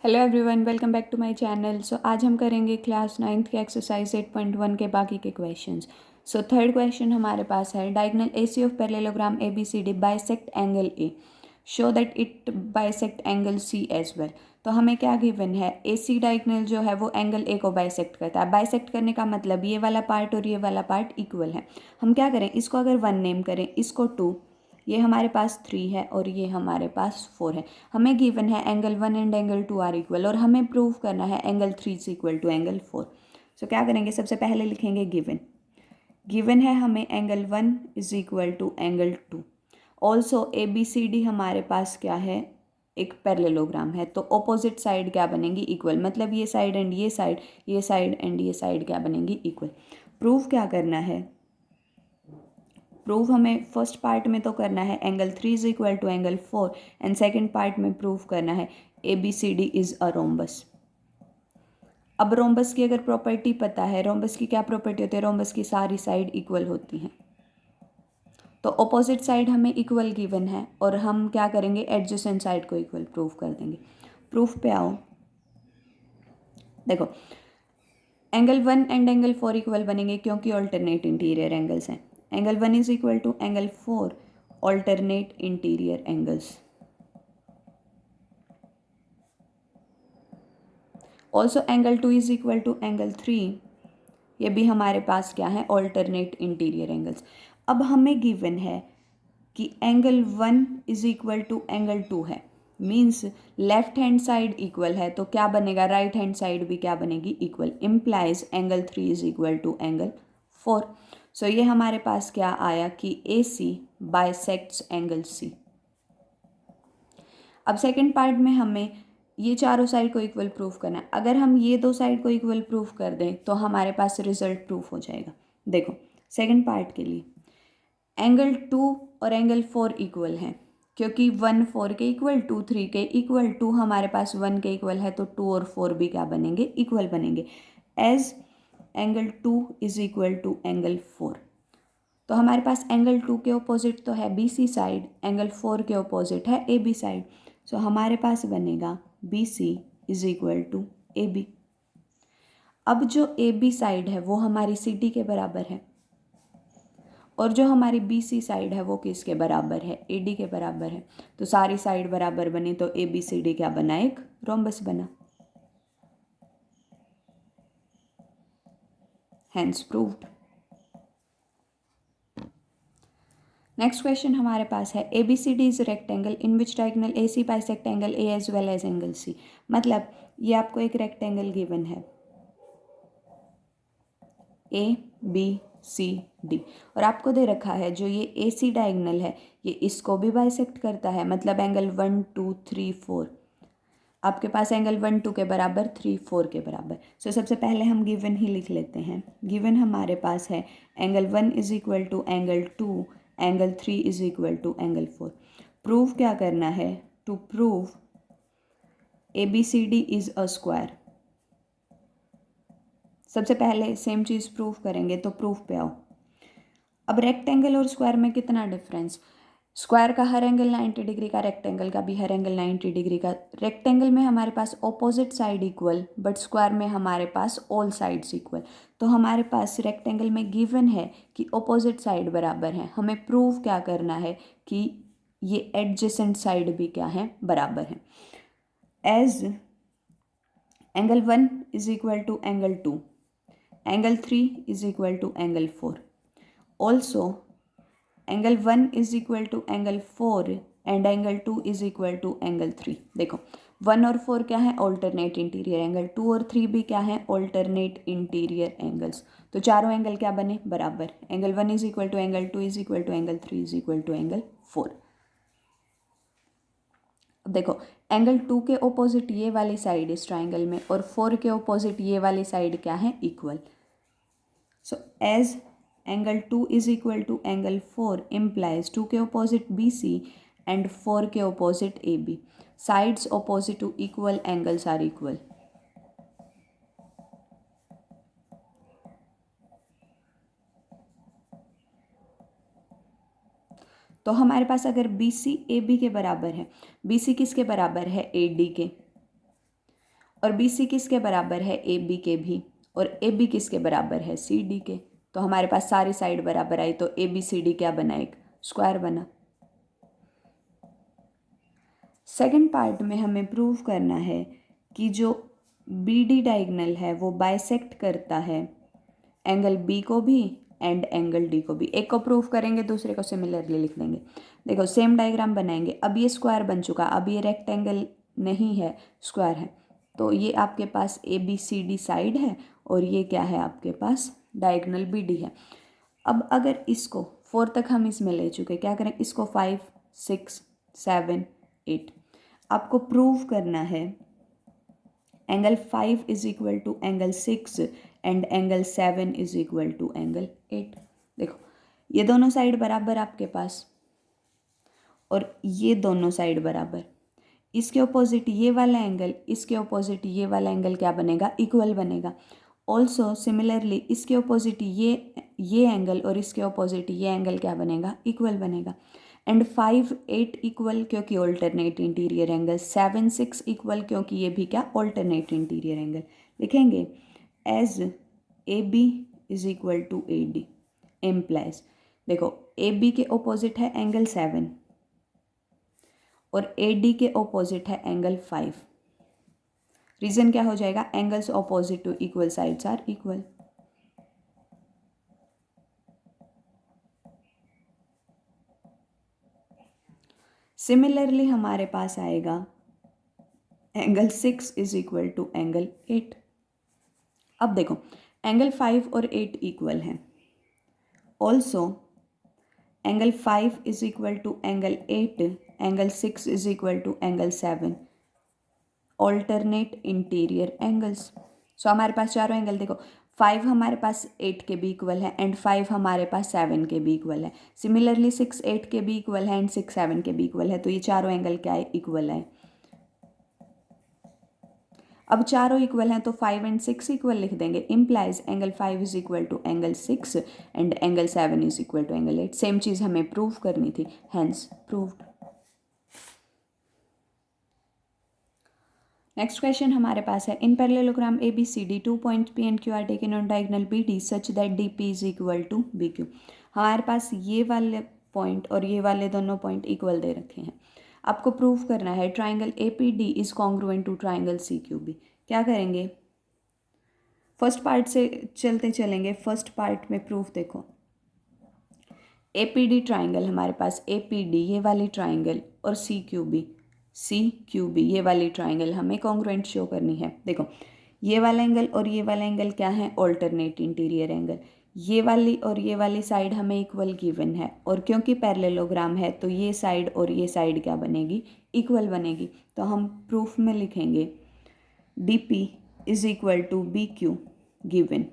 Hello everyone, welcome back to my channel. So आज हम करेंगे क्लास 9th के एक्सरसाइज 8.1 के बाकी के क्वेश्चंस। सो थर्ड क्वेश्चन हमारे पास है, diagonal AC of parallelogram ABCD bisect angle A, show that it bisect angle C as well. तो हमें क्या गिवन है, AC डायगोनल जो है वो एंगल A को बाइसेक्ट करता है। बाइसेक्ट करने का मतलब ये वाला पार्ट और ये वाला पार्ट इक्वल है। हम क्या करें, इसको अगर 1 नेम करें, इसको 2, ये हमारे पास 3 है और ये हमारे पास 4 है। हमें गिवन है angle 1 and angle 2 are equal, और हमें प्रूव करना है angle 3 is equal to angle 4। सो क्या करेंगे, सबसे पहले लिखेंगे गिवन। गिवन है हमें angle 1 is equal to angle 2। Also ABCD हमारे पास क्या है, एक पैरेललोग्राम है, तो ऑपोजिट साइड क्या बनेंगी, इक्वल। मतलब ये साइड एंड ये साइड, ये साइड एंड ये साइड क्या बनेंगी, इक्वल। प्रूव क्या करना है, प्रूव हमें फर्स्ट पार्ट में तो करना है angle 3 is equal to angle 4, and second part में प्रूव करना है ABCD इज अ रोम्बस। अब रोम्बस की अगर प्रॉपर्टी पता है, रोम्बस की क्या प्रॉपर्टी होती है, रोम्बस की सारी साइड इक्वल होती हैं। तो ऑपोजिट साइड हमें इक्वल गिवन है और हम क्या करेंगे, एडजेसेंट साइड को इक्वल प्रूव कर देंगे। प्रूफ पे आओ। देखो, एंगल 1 एंड एंगल 4 इक्वल बनेंगे क्योंकि ऑल्टरनेट इंटीरियर एंगल्स हैं। Angle 1 is equal to angle 4 alternate interior angles. Also angle 2 is equal to angle 3, ये भी हमारे पास क्या है, ऑल्टरनेट इंटीरियर एंगल्स। अब हमें गिवन है कि angle 1 is equal to angle 2 है, means left hand side equal है, तो क्या बनेगा, राइट हैंड साइड भी क्या बनेगी, equal. Implies angle 3 is equal to angle 4। So ये हमारे पास क्या आया कि AC बाइसेक्ट्स एंगल C। अब सेकेंड पार्ट में हमें ये चारों साइड को इक्वल प्रूफ करना है। अगर हम ये दो साइड को इक्वल प्रूफ कर दें तो हमारे पास रिजल्ट प्रूफ हो जाएगा। देखो, सेकेंड पार्ट के लिए एंगल 2 और एंगल 4 इक्वल हैं, क्योंकि 1 4 के इक्वल, 2 3 के इक्वल, 2 हमारे पास 1 के इक्वल है, तो 2 और 4 भी क्या बनेंगे, इक्वल बनेंगे। As angle 2 is equal to angle 4, तो हमारे पास एंगल 2 के ऑपोजिट तो है BC साइड, एंगल 4 के ऑपोजिट है AB साइड। सो हमारे पास बनेगा BC is equal to AB। अब जो AB साइड है वो हमारी CD के बराबर है, और जो हमारी BC साइड है वो किसके बराबर है, AD के बराबर है। तो सारी साइड बराबर बनी तो ABCD क्या बना, एक रोम्बस बना। Hence proved. नेक्स्ट क्वेश्चन हमारे पास है, ABCD is rectangle in which diagonal AC bisect angle A as well as angle C। मतलब ये आपको एक रेक्टेंगल गिवन है ABCD, और आपको दे रखा है जो ये AC डायगोनल है ये इसको भी बाइसेक्ट करता है, मतलब एंगल 1 2 3 4। आपके पास एंगल 1 2 के बराबर, 3 4 के बराबर। सो सबसे पहले हम गिवन ही लिख लेते हैं। गिवन हमारे पास है angle 1 is equal to angle 2, angle 3 is equal to angle 4। Prove क्या करना है, to prove ABCD is a square. सबसे पहले सेम चीज़ प्रूव करेंगे, तो प्रूफ पे आओ। अब रेक्टेंगल और स्क्वायर में कितना डिफरेंस, स्क्वायर का हर एंगल 90 डिग्री का, रेक्टेंगल का भी हर एंगल 90 डिग्री का। रेक्टेंगल में हमारे पास opposite side equal, but square में हमारे पास ऑल साइड्स इक्वल। तो हमारे पास रेक्टेंगल में गिवन है कि ऑपोजिट साइड बराबर है, हमें प्रूव क्या करना है कि ये एडजेसेंट साइड भी क्या है, बराबर है। As angle 1 is equal to angle 2, angle 3 is equal to angle 4। Also angle 1 is equal to angle 4 and angle 2 is equal to angle 3। देखो, 1 और 4 क्या है, ऑल्टरनेट इंटीरियर एंगल, 2 और 3 भी क्या है, ऑल्टरनेट इंटीरियर एंगल्स। तो चारों एंगल क्या बने, बराबर। Angle 1 is equal to angle 2 is equal to angle 3 is equal to angle 4। अब देखो, एंगल 2 के ऑपोजिट ये वाली साइड इस ट्राइंगल में, और 4 के ऑपोजिट ये वाली साइड क्या है, equal. So as angle 2 is equal to angle 4 implies 2 के ऑपोजिट BC एंड 4 के opposite AB। Sides opposite to equal angles are equal. तो हमारे पास अगर BC AB के बराबर है, BC किसके बराबर है, AD के, और बी सी किसके बराबर है, ए बी के भी, और ए बी किसके बराबर है, सी डी के। तो हमारे पास सारी साइड बराबर आई, तो ए बी सी डी क्या बना, एक स्क्वायर बना। सेकंड पार्ट में हमें प्रूव करना है कि जो बी डी डायगोनल है वो बाइसेक्ट करता है एंगल बी को भी एंड एंगल डी को भी। एक को प्रूव करेंगे, दूसरे को सिमिलरली लिख देंगे। देखो सेम डायग्राम बनाएंगे। अब ये स्क्वायर बन चुका, अब ये रेक्टेंगल नहीं है, स्क्वायर है। तो ये आपके पास A B C D side है और ये क्या है आपके पास, डायगोनल बी डी है। अब अगर इसको 4 तक हम इसमें ले चुके, क्या करें, इसको 5 6 7 8 आपको प्रूव करना है angle 5 is equal to angle 6 and angle 7 is equal to angle 8। देखो ये दोनों साइड बराबर आपके पास और ये दोनों साइड बराबर। इसके ऑपोजिट ये वाला एंगल, इसके ऑपोजिट ये वाला एंगल क्या बनेगा, इक्वल बनेगा। ऑल्सो सिमिलरली इसके ऑपोजिट ये एंगल और इसके ऑपोजिट ये एंगल क्या बनेगा, इक्वल बनेगा। एंड 5 8 इक्वल क्योंकि ऑल्टरनेट इंटीरियर एंगल, 7 6 इक्वल क्योंकि ये भी क्या, ऑल्टरनेट इंटीरियर एंगल। लिखेंगे as A B is equal to A D implies, देखो ए बी के ऑपोजिट है एंगल 7 और ए डी के ऑपोजिट है एंगल 5। रीजन क्या हो जाएगा, angles opposite to equal sides are equal. Similarly हमारे पास आएगा angle 6 is equal to angle 8। अब देखो एंगल 5 और 8 इक्वल हैं। Also angle 5 is equal to angle 8, angle 6 is equal to angle 7, alternate interior angles. So हमारे पास चारों एंगल देखो, 5 हमारे पास 8 के भी इक्वल है एंड 5 हमारे पास 7 के भी इक्वल है। सिमिलरली 6 8 के भी इक्वल है एंड 6 7 के भी इक्वल है। तो ये चारों एंगल क्या है, इक्वल है। अब चारों इक्वल हैं तो 5 एंड 6 इक्वल लिख देंगे। Implies angle 5 is equal to angle 6 and angle 7 is equal to angle 8। Same चीज़ हमें प्रूव करनी थी, हेंस प्रूव्ड। नेक्स्ट क्वेश्चन हमारे पास है, in parallelogram A B C D 2 point P and Q are taken on diagonal B D such that D P is equal to B Q. हमारे पास ये वाले पॉइंट और ये वाले दोनों पॉइंट इक्वल दे रखे हैं। आपको प्रूव करना है triangle A P D is congruent to triangle C Q B. क्या करेंगे, फर्स्ट पार्ट से चलते चलेंगे। फर्स्ट पार्ट में प्रूफ देखो, ए पी डी ट्राइंगल हमारे पास ए पी डी ये वाली ट्राइंगल और सी क्यू बी ये वाली ट्राइंगल हमें कॉन्ग्रुएंट शो करनी है। देखो ये वाला एंगल और ये वाला एंगल क्या है, ऑल्टरनेट इंटीरियर एंगल। ये वाली और ये वाली साइड हमें इक्वल गिवन है और क्योंकि पैरेललोग्राम है तो ये साइड और ये साइड क्या बनेगी, इक्वल बनेगी। तो हम प्रूफ में लिखेंगे D P is equal to B Q given.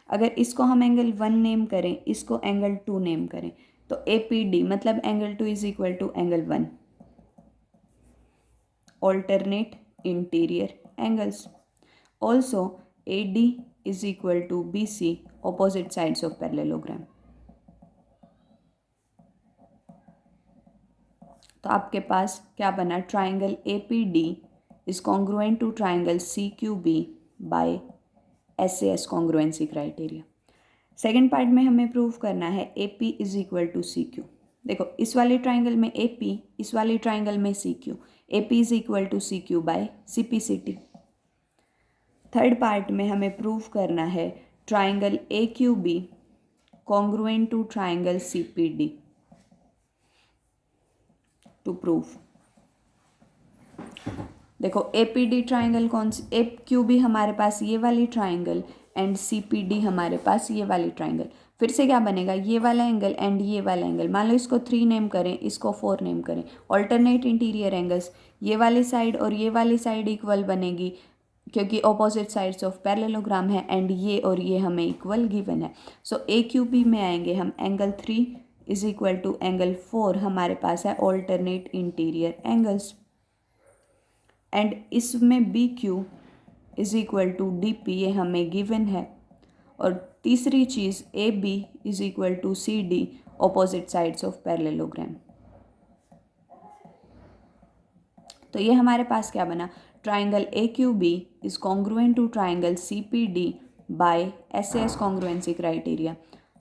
अगर इसको हम एंगल 1 नेम करें, इसको एंगल 2 नेम करें, तो ए पी डी मतलब angle 2 is equal to angle 1, alternate interior angles. Also A D is equal to B C, opposite sides of parallelogram. तो आपके पास क्या बना, triangle A P D is congruent to triangle C Q B by SAS congruency criteria. Second part में हमें prove करना है A P is equal to C Q. देखो इस वाले ट्राइंगल में ए पी, इस वाले ट्राइंगल में C Q, A P is equal to C Q by C P C T. Third part में हमें प्रूव करना है triangle A Q B congruent to triangle C P D. To prove देखो A P D triangle कौन सी, ए Q B हमारे पास ये वाली triangle and C P D हमारे पास ये वाली ट्राइंगल। फिर से क्या बनेगा, ये वाला एंगल एंड ये वाला एंगल। मान लो इसको 3 नेम करें, इसको 4 नेम करें, ऑल्टरनेट इंटीरियर एंगल्स। ये वाली साइड और ये वाली साइड इक्वल बनेगी क्योंकि ऑपोजिट साइड्स ऑफ पैरेललोग्राम है एंड ये और ये हमें इक्वल गिवन है। सो ए क्यू बी में आएंगे हम, angle 3 is equal to angle 4 हमारे पास है ऑल्टरनेट इंटीरियर एंगल्स। एंड इसमें B Q is equal to D P ये हमें गिवन है। और तीसरी चीज़ A B is equal to C D, opposite sides of parallelogram. तो ये हमारे पास क्या बना, triangle A Q B is congruent to triangle C P D by S S congruency criteria.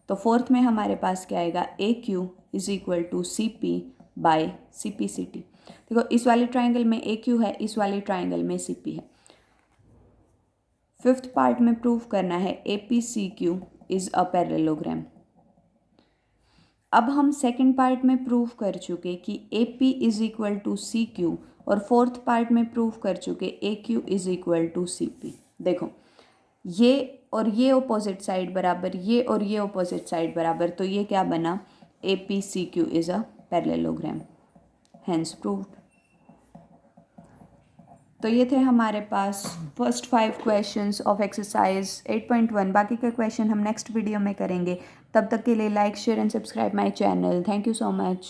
तो फोर्थ में हमारे पास क्या आएगा, A Q is equal to C P by C P C T. देखो इस वाले ट्राइंगल में ए क्यू है, इस वाले ट्राइंगल में सी पी है। फिफ्थ पार्ट में प्रूव करना है A P C Q is a parallelogram. अब हम सेकंड पार्ट में प्रूव कर चुके कि A P is equal to C Q, और फोर्थ पार्ट में प्रूव कर चुके A Q is equal to C P. देखो ये और ये ऑपोजिट साइड बराबर, ये और ये ऑपोजिट साइड बराबर, तो ये क्या बना, A P C Q is a parallelogram, hence proved. तो ये थे हमारे पास फर्स्ट 5 क्वेश्चंस ऑफ एक्सरसाइज 8.1। बाकी के क्वेश्चन हम नेक्स्ट वीडियो में करेंगे। तब तक के लिए like share and subscribe my channel. Thank you so much.